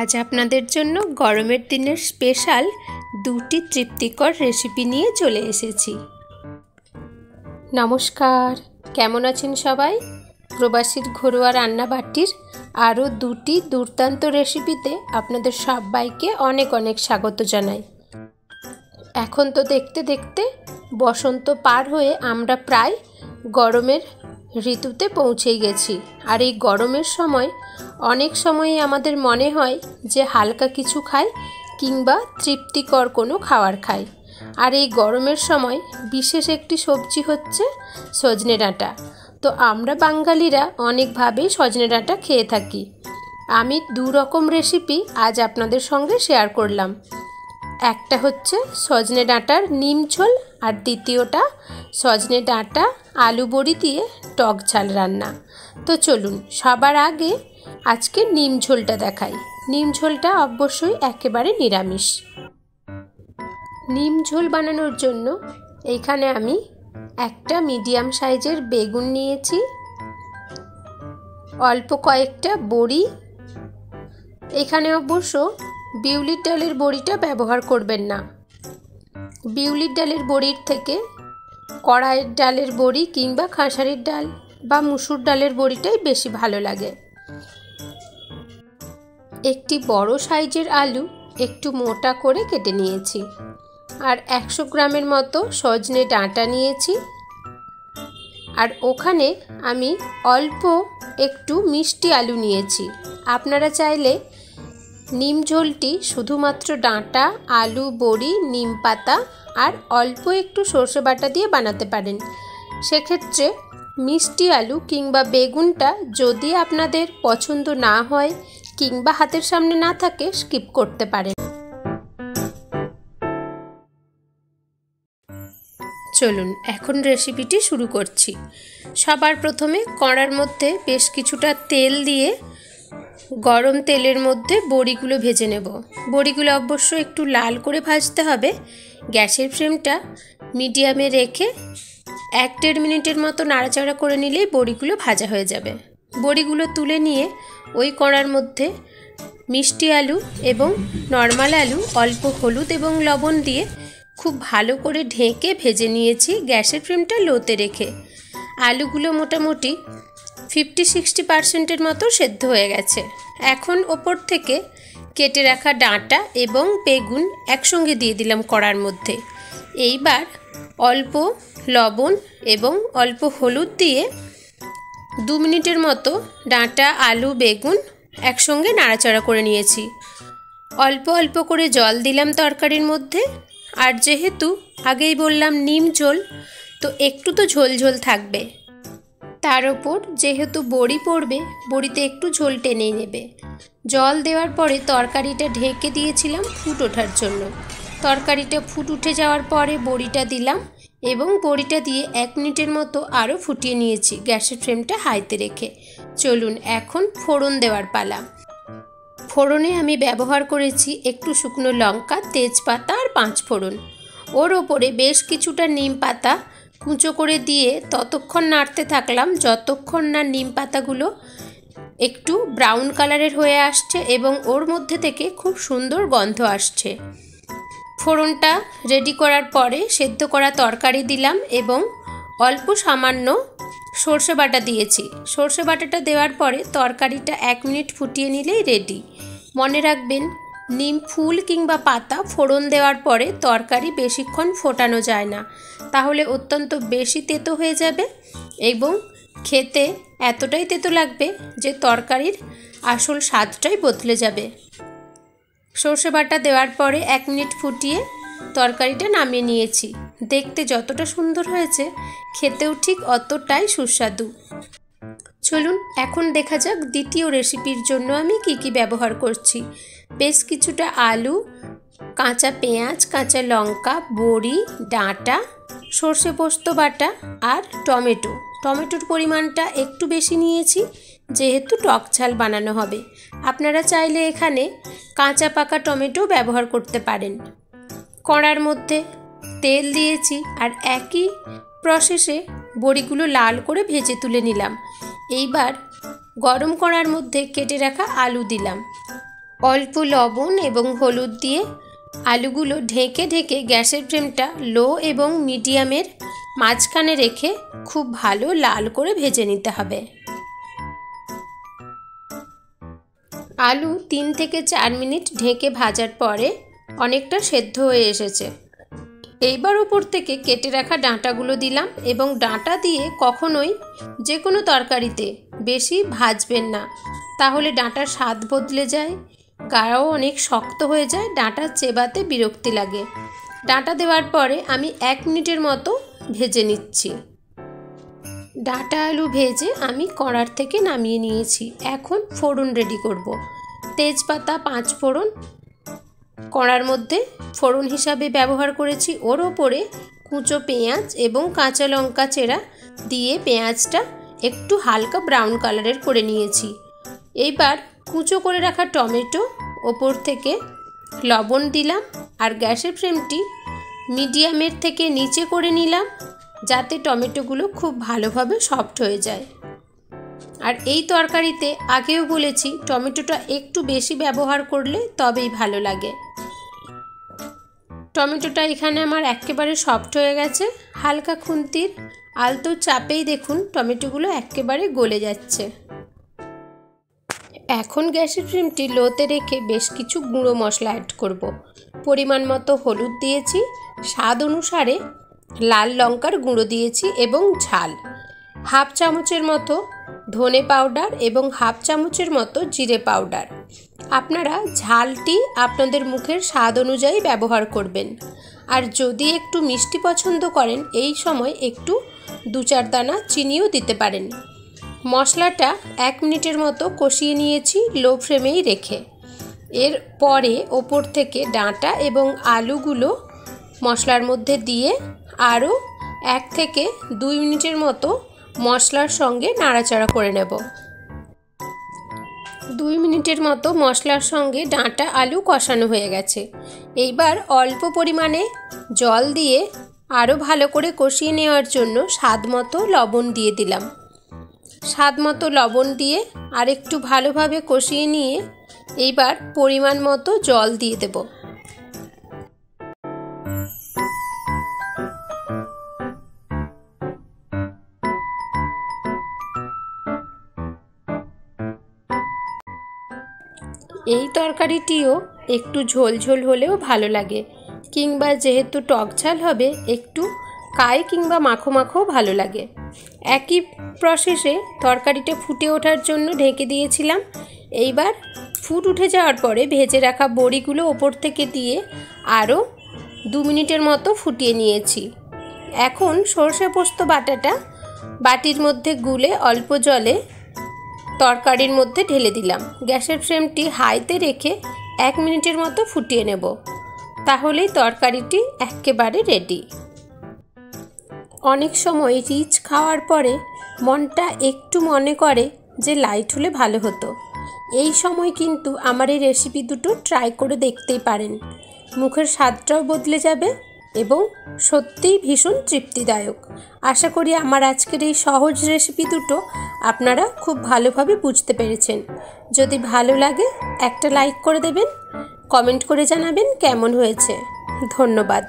আজ আপনাদের জন্য গরমের দিনের স্পেশাল দুটি তৃপ্তিকর রেসিপি নিয়ে চলে এসেছি। নমস্কার, কেমন আছেন সবাই? প্রবাসীর ঘরোয়া রান্নাবাটির আরও দুটি দুর্দান্ত রেসিপিতে আপনাদের সবাইকে অনেক অনেক স্বাগত জানাই। এখন তো দেখতে দেখতে বসন্ত পার হয়ে আমরা প্রায় গরমের ঋতুতে পৌঁছেই গেছি। আর এই গরমের সময় অনেক সময়ই আমাদের মনে হয় যে হালকা কিছু খাই কিংবা তৃপ্তিকর কোনো খাবার খাই। আর এই গরমের সময় বিশেষ একটি সবজি হচ্ছে সজনে ডাঁটা। তো আমরা বাঙালিরা অনেকভাবেই সজনে ডাঁটা খেয়ে থাকি। আমি দু রকম রেসিপি আজ আপনাদের সঙ্গে শেয়ার করলাম। একটা হচ্ছে সজনে ডাঁটার নিম ঝোল, আর দ্বিতীয়টা সজনে ডাঁটা আলু বড়ি দিয়ে টক ঝাল রান্না। তো চলুন সবার আগে আজকে নিম ঝোলটা দেখাই। নিম ঝোলটা অবশ্যই একেবারে নিরামিষ। নিম ঝোল বানানোর জন্য এইখানে আমি একটা মিডিয়াম সাইজের বেগুন নিয়েছি, অল্প কয়েকটা বড়ি। এখানে অবশ্য বিউলির ডালের বড়িটা ব্যবহার করবেন না। বিউলির ডালের বড়ির থেকে কড়াইয়ের ডালের বড়ি কিংবা খাসারির ডাল বা মুসুর ডালের বড়িটাই বেশি ভালো লাগে। একটি বড় সাইজের আলু একটু মোটা করে কেটে নিয়েছি, আর 100 গ্রামের মতো সজনে ডাঁটা নিয়েছি। আর ওখানে আমি অল্প একটু মিষ্টি আলু নিয়েছি। আপনারা চাইলে নিম ঝোলটি শুধুমাত্র ডাঁটা, আলু, বড়ি, নিম পাতা আর অল্প একটু সর্ষে বাটা দিয়ে বানাতে পারেন। সেক্ষেত্রে মিষ্টি আলু কিংবা বেগুনটা যদি আপনাদের পছন্দ না হয় কিংবা হাতের সামনে না থাকে স্কিপ করতে পারেন। চলুন এখন রেসিপিটি শুরু করছি। সবার প্রথমে কড়ার মধ্যে বেশ কিছুটা তেল দিয়ে গরম তেলের মধ্যে বড়িগুলো ভেজে নেব। বড়িগুলো অবশ্যই একটু লাল করে ভাজতে হবে। গ্যাসের ফ্লেমটা মিডিয়ামে রেখে 1-1.5 মিনিটের মতো নাড়াচাড়া করে নিলেই বড়িগুলো ভাজা হয়ে যাবে। বড়িগুলো তুলে নিয়ে ওই কড়ার মধ্যে মিষ্টি আলু এবং নর্মাল আলু অল্প হলুদ এবং লবণ দিয়ে খুব ভালো করে ঢেকে ভেজে নিয়েছি, গ্যাসের ফ্লেমটা লোতে রেখে। আলুগুলো মোটামুটি 50-60% মতো সেদ্ধ হয়ে গেছে। এখন ওপর থেকে কেটে রাখা ডাঁটা এবং বেগুন একসঙ্গে দিয়ে দিলাম কড়ার মধ্যে। এইবার অল্প লবণ এবং অল্প হলুদ দিয়ে 2 মিনিটের মতো ডাঁটা, আলু, বেগুন একসঙ্গে নাড়াচাড়া করে নিয়েছি। অল্প অল্প করে জল দিলাম তরকারির মধ্যে। আর যেহেতু আগেই বললাম নিম ঝোল, তো একটু তো ঝোল ঝোল থাকবে। তার ওপর যেহেতু বড়ি পড়বে, বড়িতে একটু ঝোল টেনেই নেবে। জল দেওয়ার পরে তরকারিটা ঢেকে দিয়েছিলাম ফুট ওঠার জন্য। তরকারিটা ফুট উঠে যাওয়ার পরে বড়িটা দিলাম এবং বড়িটা দিয়ে 1 মিনিটের মতো আরও ফুটিয়ে নিয়েছি, গ্যাসের ফ্লেমটা হাইতে রেখে। চলুন এখন ফোড়ন দেওয়ার পালা। ফোড়নে আমি ব্যবহার করেছি একটু শুকনো লঙ্কা, তেজপাতা আর 5 ফোড়ন। ওর ওপরে বেশ কিছুটা নিম পাতা কুঁচো করে দিয়ে ততক্ষণ নাড়তে থাকলাম যতক্ষণ না নিম পাতাগুলো একটু ব্রাউন কালারের হয়ে আসছে এবং ওর মধ্যে থেকে খুব সুন্দর গন্ধ আসছে। ফোড়নটা রেডি করার পরে সেদ্ধ করা তরকারি দিলাম এবং অল্প সামান্য সর্ষে বাটা দিয়েছি। সর্ষে বাটাটা দেওয়ার পরে তরকারিটা 1 মিনিট ফুটিয়ে নিলেই রেডি। মনে রাখবেন, নিম ফুল কিংবা পাতা ফোড়ন দেওয়ার পরে তরকারি বেশিক্ষণ ফোটানো যায় না, তাহলে অত্যন্ত বেশি তেতো হয়ে যাবে এবং খেতে এতটাই তেতো লাগবে যে তরকারির আসল স্বাদটাই বদলে যাবে। সর্ষে বাটা দেওয়ার পরে 1 মিনিট ফুটিয়ে তরকারিটা নামিয়ে নিয়েছি। দেখতে যতটা সুন্দর হয়েছে, খেতেও ঠিক অতটাই সুস্বাদু। চলুন এখন দেখা যাক দ্বিতীয় রেসিপির জন্য আমি কি ব্যবহার করছি। বেশ কিছুটা আলু, কাঁচা পেঁয়াজ, কাঁচা লঙ্কা, বড়ি, ডাঁটা, সর্ষে পোস্ত বাটা আর টমেটোর পরিমাণটা একটু বেশি নিয়েছি যেহেতু টক ঝাল বানানো হবে। আপনারা চাইলে এখানে কাঁচা পাকা টমেটো ব্যবহার করতে পারেন। কড়ার মধ্যে তেল দিয়েছি আর একই প্রসেসে বড়িগুলো লাল করে ভেজে তুলে নিলাম। এইবার গরম কড়ার মধ্যে কেটে রাখা আলু দিলাম। অল্প লবণ এবং হলুদ দিয়ে আলুগুলো ঢেকে ঢেকে গ্যাসের ফ্লেমটা লো এবং মিডিয়ামের মাঝখানে রেখে খুব ভালো লাল করে ভেজে নিতে হবে। আলু 3 থেকে 4 মিনিট ঢেকে ভাজার পরে অনেকটা সেদ্ধ হয়ে এসেছে। এইবার উপর থেকে কেটে রাখা ডাঁটাগুলো দিলাম এবং ডাঁটা দিয়ে কখনোই যে কোনো তরকারিতে বেশি ভাজবেন না, তাহলে ডাঁটার স্বাদ বদলে যায়, গাঢ়ও অনেক শক্ত হয়ে যায়, ডাঁটা চেবাতে বিরক্তি লাগে। ডাঁটা দেওয়ার পরে আমি 1 মিনিটের মতো ভেজে নিচ্ছি। ডাঁটা আলু ভেজে আমি কড়ার থেকে নামিয়ে নিয়েছি। এখন ফোড়ন রেডি করব। তেজপাতা 5 ফোড়ন কড়ার মধ্যে ফোড়ন হিসাবে ব্যবহার করেছি। ওর ওপরে কুচো পেঁয়াজ এবং কাঁচা লঙ্কা চেরা দিয়ে পেঁয়াজটা একটু হালকা ব্রাউন কালারের করে নিয়েছি। এইবার কুচো করে রাখা টমেটো ওপর থেকে লবণ দিলাম আর গ্যাসের ফ্লেমটি মিডিয়ামের থেকে নিচে করে নিলাম, যাতে টমেটোগুলো খুব ভালোভাবে সফট হয়ে যায়। আর এই তরকারিতে আগেও বলেছি টমেটোটা একটু বেশি ব্যবহার করলে তবেই ভালো লাগে। টমেটোটা এখানে আমার একেবারে সফট হয়ে গেছে। হালকা খুন্তির আলতো চাপেই দেখুন টমেটোগুলো একেবারে গলে যাচ্ছে। এখন গ্যাসের ফ্লেমটি লোতে রেখে বেশ কিছু গুঁড়ো মশলা অ্যাড করব। পরিমাণ মতো হলুদ দিয়েছি, স্বাদ অনুসারে লাল লঙ্কার গুঁড়ো দিয়েছি এবং ঝাল, হাফ চামচের মতো ধনে পাউডার এবং হাফ চামচের মতো জিরে পাউডার। আপনারা ঝালটি আপনাদের মুখের স্বাদ অনুযায়ী ব্যবহার করবেন। আর যদি একটু মিষ্টি পছন্দ করেন এই সময় একটু 2-4 দানা চিনিও দিতে পারেন। মশলাটা 1 মিনিটের মতো কষিয়ে নিয়েছি লো ফ্লেমেই রেখে। এর পরে ওপর থেকে ডাঁটা এবং আলুগুলো মশলার মধ্যে দিয়ে আরও 1 থেকে 2 মিনিটের মতো মশলার সঙ্গে নাড়াচাড়া করে নেব। 2 মিনিটের মতো মশলার সঙ্গে ডাঁটা আলু কষানো হয়ে গেছে। এইবার অল্প পরিমাণে জল দিয়ে আরও ভালো করে কষিয়ে নেওয়ার জন্য স্বাদ মতো লবণ দিয়ে দিলাম। স্বাদ মতো লবণ দিয়ে আর একটু ভালোভাবে কষিয়ে নিয়ে এইবার পরিমাণ মতো জল দিয়ে দেব। এই তরকারিটিও একটু ঝোল ঝোল হলেও ভালো লাগে, কিংবা যেহেতু টক ঝাল হবে একটু কায় কিংবা মাখো মাখোও ভালো লাগে। একই প্রসেসে তরকারিটা ফুটে ওঠার জন্য ঢেকে দিয়েছিলাম। এইবার ফুট উঠে যাওয়ার পরে ভেজে রাখা বড়িগুলো ওপর থেকে দিয়ে আরও 2 মিনিটের মতো ফুটিয়ে নিয়েছি। এখন সরষে পোস্ত বাটাটা বাটির মধ্যে গুলে অল্প জলে তরকারির মধ্যে ঢেলে দিলাম। গ্যাসের ফ্লেমটি হাইতে রেখে 1 মিনিটের মতো ফুটিয়ে নেব, তাহলেই তরকারিটি একেবারে রেডি। অনেক সময় রিচ খাওয়ার পরে মনটা একটু মনে করে যে লাইট হলে ভালো হতো। এই সময় কিন্তু আমার এই রেসিপি দুটো ট্রাই করে দেখতেই পারেন। মুখের স্বাদটাও বদলে যাবে এবং সত্যিই ভীষণ তৃপ্তিদায়ক। আশা করি আমার আজকের এই সহজ রেসিপি দুটো আপনারা খুব ভালোভাবে বুঝতে পেরেছেন। যদি ভালো লাগে একটা লাইক করে দেবেন, কমেন্ট করে জানাবেন কেমন হয়েছে। ধন্যবাদ।